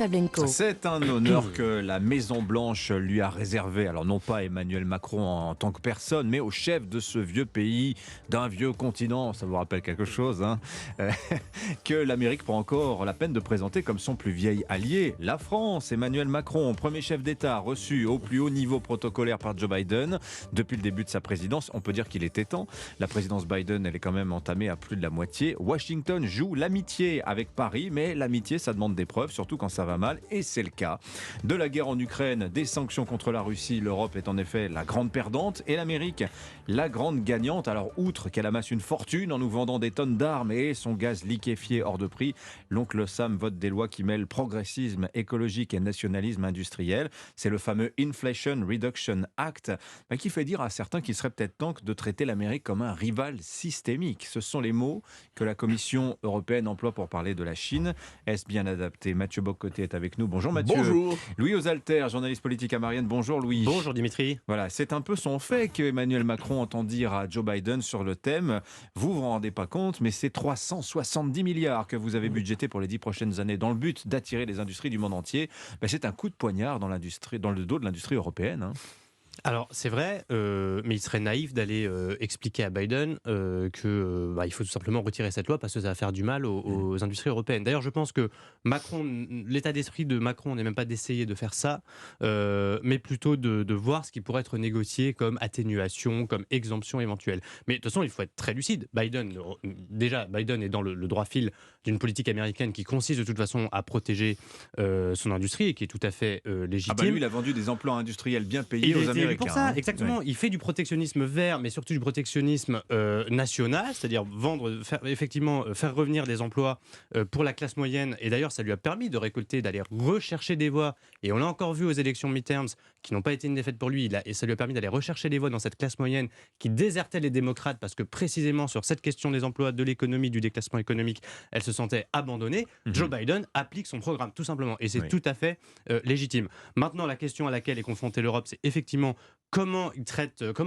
Pavlenko. C'est un honneur que la Maison-Blanche lui a réservé. Alors non pas Emmanuel Macron en tant que personne, mais au chef de ce vieux pays, d'un vieux continent, ça vous rappelle quelque chose, hein Euh, que l'Amérique prend encore la peine de présenter comme son plus vieil allié, la France. Emmanuel Macron, premier chef d'État reçu au plus haut niveau protocolaire par Joe Biden. Depuis le début de sa présidence, on peut dire qu'il était temps. La présidence Biden, elle est quand même entamée à plus de la moitié. Washington joue l'amitié avec Paris, mais l'amitié, ça demande des preuves, surtout quand ça va mal, et c'est le cas. De la guerre en Ukraine, des sanctions contre la Russie, l'Europe est en effet la grande perdante et l'Amérique la grande gagnante. Alors outre qu'elle amasse une fortune en nous vendant des tonnes d'armes et son gaz liquéfié hors de prix, l'oncle Sam vote des lois qui mêlent progressisme écologique et nationalisme industriel. C'est le fameux Inflation Reduction Act qui fait dire à certains qu'il serait peut-être temps de traiter l'Amérique comme un rival systémique. Ce sont les mots que la Commission européenne emploie pour parler de la Chine. Est-ce bien adapté? Mathieu Bock-Côté est avec nous. Bonjour Mathieu. Bonjour. Louis Osalter, journaliste politique à Marianne. Bonjour Louis. Bonjour Dimitri. Voilà, c'est un peu son fait que Emmanuel Macron entend dire à Joe Biden sur le thème. Vous vous rendez pas compte, mais c'est 370 milliards que vous avez budgété pour les 10 prochaines années dans le but d'attirer les industries du monde entier. C'est un coup de poignard dans le dos de l'industrie européenne, hein. Alors c'est vrai, mais il serait naïf d'aller expliquer à Biden qu'il faut tout simplement retirer cette loi parce que ça va faire du mal aux industries européennes. D'ailleurs, je pense que l'état d'esprit de Macron n'est même pas d'essayer de faire ça, mais plutôt de voir ce qui pourrait être négocié comme atténuation, comme exemption éventuelle. Mais de toute façon, il faut être très lucide. Biden est dans le droit fil d'une politique américaine qui consiste de toute façon à protéger son industrie et qui est tout à fait légitime. Lui, il a vendu des emplois industriels bien payés aux Américains. Pour ça, hein. exactement. Ouais. Il fait du protectionnisme vert, mais surtout du protectionnisme national, c'est-à-dire faire revenir des emplois pour la classe moyenne. Et d'ailleurs, ça lui a permis de récolter, d'aller rechercher des voix. Et on l'a encore vu aux élections midterms, qui n'ont pas été une défaite pour lui. Et ça lui a permis d'aller rechercher des voix dans cette classe moyenne qui désertait les démocrates parce que précisément sur cette question des emplois, de l'économie, du déclassement économique, elle se sentait abandonnée. Joe Biden applique son programme, tout simplement. Et c'est tout à fait légitime. Maintenant, la question à laquelle est confrontée l'Europe, c'est effectivement comment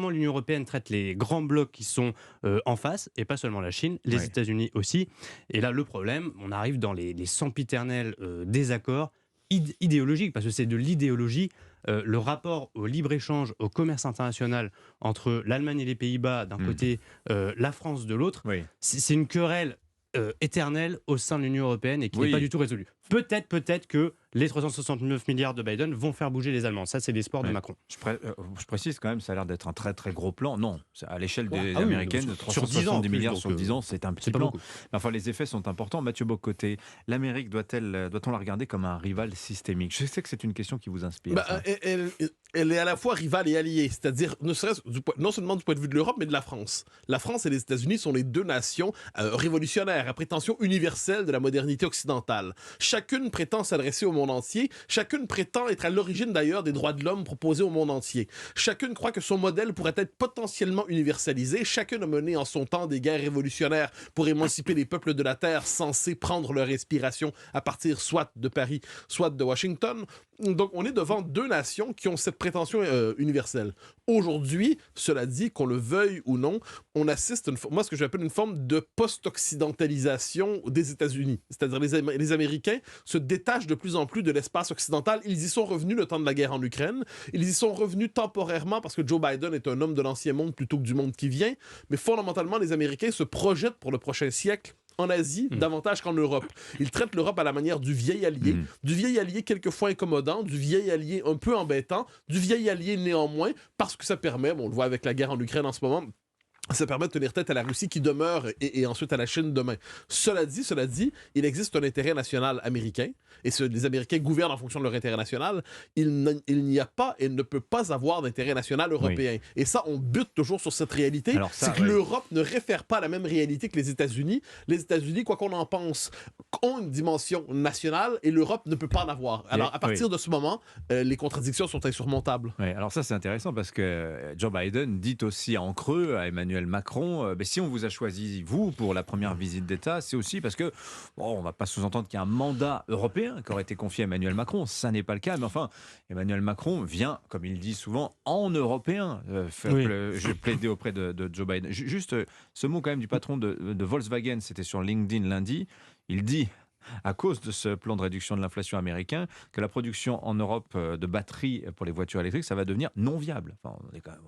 l'Union européenne traite les grands blocs qui sont en face, et pas seulement la Chine, les États-Unis aussi. Et là, le problème, on arrive dans les sempiternels désaccords idéologiques, parce que c'est de l'idéologie. Le rapport au libre-échange, au commerce international entre l'Allemagne et les Pays-Bas d'un côté, la France de l'autre, c'est une querelle éternelle au sein de l'Union européenne et qui n'est pas du tout résolue. Peut-être que les 369 milliards de Biden vont faire bouger les Allemands. Ça, c'est l'espoir de Macron. Je précise quand même, ça a l'air d'être un très très gros plan. Non, à l'échelle des américaines, sur 370 milliards sur 10 ans, c'est un petit plan. Beaucoup. Enfin, les effets sont importants. Mathieu Bock-Côté, l'Amérique doit-on la regarder comme un rival systémique? Je sais que c'est une question qui vous inspire. Elle est à la fois rivale et alliée, c'est-à-dire non seulement du point de vue de l'Europe, mais de la France. La France et les États-Unis sont les deux nations révolutionnaires, à prétention universelle de la modernité occidentale. Chacune prétend s'adresser au monde entier, chacune prétend être à l'origine d'ailleurs des droits de l'homme proposés au monde entier. Chacune croit que son modèle pourrait être potentiellement universalisé, chacune a mené en son temps des guerres révolutionnaires pour émanciper les peuples de la Terre censés prendre leur inspiration à partir soit de Paris, soit de Washington. Donc on est devant deux nations qui ont cette prétention universelle. Aujourd'hui, cela dit, qu'on le veuille ou non, on assiste à ce que j'appelle une forme de post-occidentalisation des États-Unis. C'est-à-dire les Américains se détachent de plus en plus de l'espace occidental. Ils y sont revenus le temps de la guerre en Ukraine. Ils y sont revenus temporairement parce que Joe Biden est un homme de l'ancien monde plutôt que du monde qui vient. Mais fondamentalement, les Américains se projettent pour le prochain siècle en Asie, davantage qu'en Europe. Ils traitent l'Europe à la manière du vieil allié quelquefois incommodant, du vieil allié un peu embêtant, du vieil allié néanmoins, parce que ça permet, on le voit avec la guerre en Ukraine en ce moment, ça permet de tenir tête à la Russie qui demeure et ensuite à la Chine demain. Cela dit, il existe un intérêt national américain et les Américains gouvernent en fonction de leur intérêt national. Il n'y a pas et ne peut pas avoir d'intérêt national européen. Et ça, on bute toujours sur cette réalité. C'est que l'Europe ne réfère pas à la même réalité que les États-Unis. Les États-Unis, quoi qu'on en pense, ont une dimension nationale et l'Europe ne peut pas en avoir. Alors, à partir de ce moment, les contradictions sont insurmontables. Alors ça, c'est intéressant parce que Joe Biden dit aussi en creux à Emmanuel Macron, si on vous a choisi, vous, pour la première visite d'État, c'est aussi parce que, on ne va pas sous-entendre qu'il y a un mandat européen qui aurait été confié à Emmanuel Macron. Ça n'est pas le cas, mais enfin, Emmanuel Macron vient, comme il dit souvent, en européen, je plaidais auprès de Joe Biden. Juste ce mot quand même du patron de Volkswagen, c'était sur LinkedIn lundi, il dit à cause de ce plan de réduction de l'inflation américain, que la production en Europe de batteries pour les voitures électriques, ça va devenir non viable. Enfin,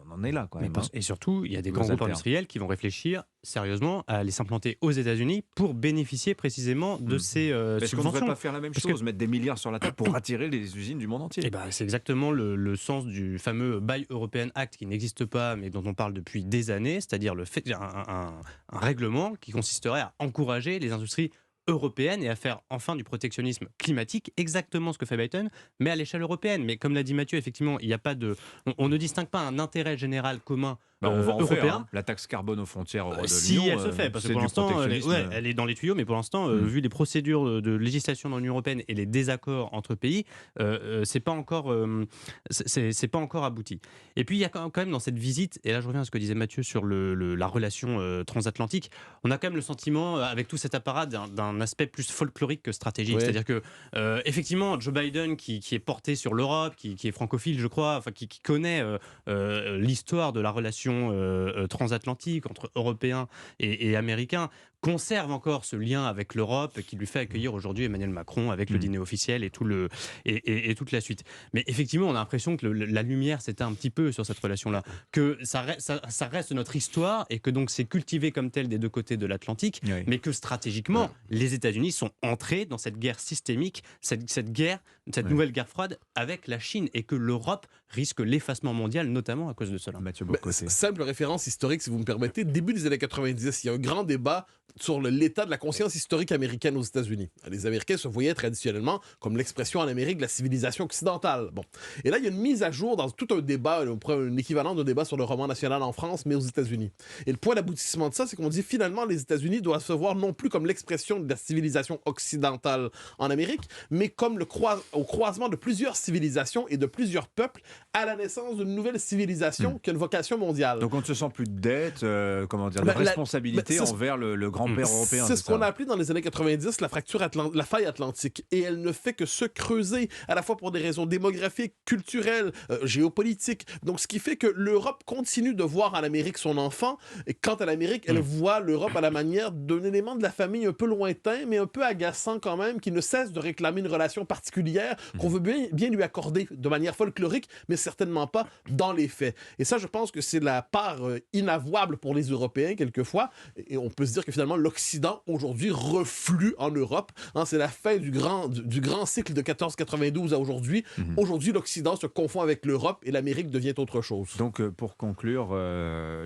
on en est là quand même. Et surtout, il y a des grands groupes Alter. industriels qui vont réfléchir sérieusement à aller s'implanter aux États-Unis pour bénéficier précisément de ces Est-ce qu'on ne devrait subventions. pas faire la même chose, mettre des milliards sur la table pour attirer les usines du monde entier? Eh ben, c'est exactement le sens du fameux Buy European Act qui n'existe pas mais dont on parle depuis des années, c'est-à-dire un règlement qui consisterait à encourager les industries européennes et à faire enfin du protectionnisme climatique, exactement ce que fait Biden, mais à l'échelle européenne. Mais comme l'a dit Mathieu, effectivement, il y a pas de, on ne distingue pas un intérêt général commun On va en européen. faire, hein. La taxe carbone aux frontières de Si l'Union, elle se fait, parce que c'est pour du l'instant, protectionnisme. elle est dans les tuyaux, mais pour l'instant, vu les procédures de législation dans l'Union européenne et les désaccords entre pays, c'est pas encore abouti. Et puis il y a quand même dans cette visite, et là je reviens à ce que disait Mathieu sur la relation transatlantique, on a quand même le sentiment, avec tout cet apparat, d'un aspect plus folklorique que stratégique. Ouais. C'est-à-dire que effectivement, Joe Biden, qui est porté sur l'Europe, qui est francophile, je crois, enfin qui connaît l'histoire de la relation transatlantique entre Européens et Américains, conserve encore ce lien avec l'Europe qui lui fait accueillir aujourd'hui Emmanuel Macron avec le dîner officiel et toute la suite. Mais effectivement, on a l'impression que la lumière s'éteint un petit peu sur cette relation-là, que ça reste notre histoire et que donc c'est cultivé comme tel des deux côtés de l'Atlantique, Oui. mais que stratégiquement, les États-Unis sont entrés dans cette guerre systémique, cette nouvelle guerre froide avec la Chine, et que l'Europe risque l'effacement mondial, notamment à cause de cela. Mathieu Ben, Bocoté. simple référence historique, si vous me permettez. Début des années 90, il y a un grand débat sur l'état de la conscience historique américaine aux États-Unis. Les Américains se voyaient traditionnellement comme l'expression en Amérique de la civilisation occidentale. Bon. Et là, il y a une mise à jour dans tout un débat, un équivalent d'un débat sur le roman national en France, mais aux États-Unis. Et le point d'aboutissement de ça, c'est qu'on dit finalement les États-Unis doivent se voir non plus comme l'expression de la civilisation occidentale en Amérique, mais comme au croisement de plusieurs civilisations et de plusieurs peuples à la naissance d'une nouvelle civilisation qui a une vocation mondiale. Donc on ne se sent plus de dette, de Ben, responsabilité c'est- envers le grand-père européen. C'est ce qu'on ça a appelé dans les années 90 la faille atlantique. Et elle ne fait que se creuser, à la fois pour des raisons démographiques, culturelles, géopolitiques. Donc, ce qui fait que l'Europe continue de voir à l'Amérique son enfant. Et quant à l'Amérique, elle voit l'Europe à la manière d'un élément de la famille un peu lointain, mais un peu agaçant quand même, qui ne cesse de réclamer une relation particulière qu'on veut bien lui accorder de manière folklorique, mais certainement pas dans les faits. Et ça, je pense que c'est la part inavouable pour les Européens, quelquefois. Et on peut se dire que finalement, l'Occident, aujourd'hui, reflue en Europe. Hein, c'est la fin du grand cycle de 1492 à aujourd'hui. Aujourd'hui, l'Occident se confond avec l'Europe et l'Amérique devient autre chose. Donc, pour conclure,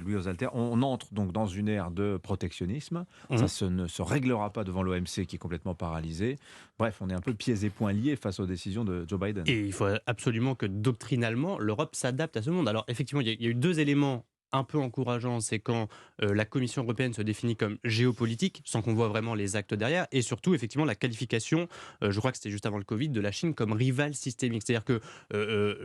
Louis Osalter, on entre donc dans une ère de protectionnisme. Ça ne se réglera pas devant l'OMC qui est complètement paralysé. Bref, on est un peu pieds et poings liés face aux décisions de Joe Biden. Et il faut absolument que doctrinalement, l'Europe s'adapte à ce monde. Alors effectivement, il y a eu deux éléments un peu encourageants, c'est quand la Commission européenne se définit comme géopolitique, sans qu'on voit vraiment les actes derrière, et surtout effectivement la qualification, je crois que c'était juste avant le Covid, de la Chine comme rival systémique. C'est-à-dire que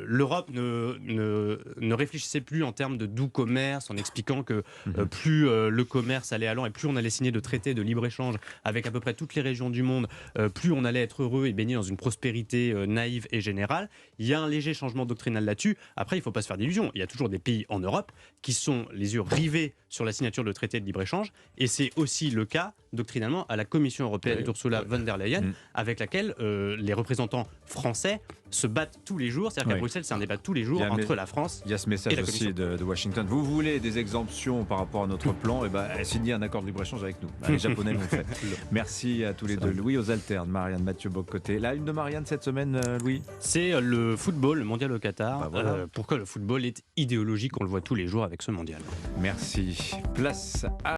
l'Europe ne réfléchissait plus en termes de doux commerce, en expliquant que plus le commerce allait allant et plus on allait signer de traités de libre-échange avec à peu près toutes les régions du monde, plus on allait être heureux et baigner dans une prospérité naïve et générale. Il y a un léger changement doctrinal là-dessus. Après, il ne faut pas se faire d'illusions. Il y a toujours des pays en Europe qui sont les yeux rivés sur la signature de traités de libre-échange, et c'est aussi le cas doctrinalement à la Commission européenne d'Ursula von der Leyen, avec laquelle les représentants français se battent tous les jours. C'est-à-dire qu'à Bruxelles, c'est un débat tous les jours entre la France. Il y a ce message aussi de Washington. Vous voulez des exemptions par rapport à notre plan, et signez un accord de libre-échange avec nous. Les Japonais l'ont fait. Merci à tous les deux. Louis Osalter, Marianne, Mathieu Bocoté. La une de Marianne cette semaine, Louis? C'est le football, le mondial au Qatar. Voilà. Pourquoi le football est idéologique, on le voit tous les jours avec ce mondial. Merci. Place à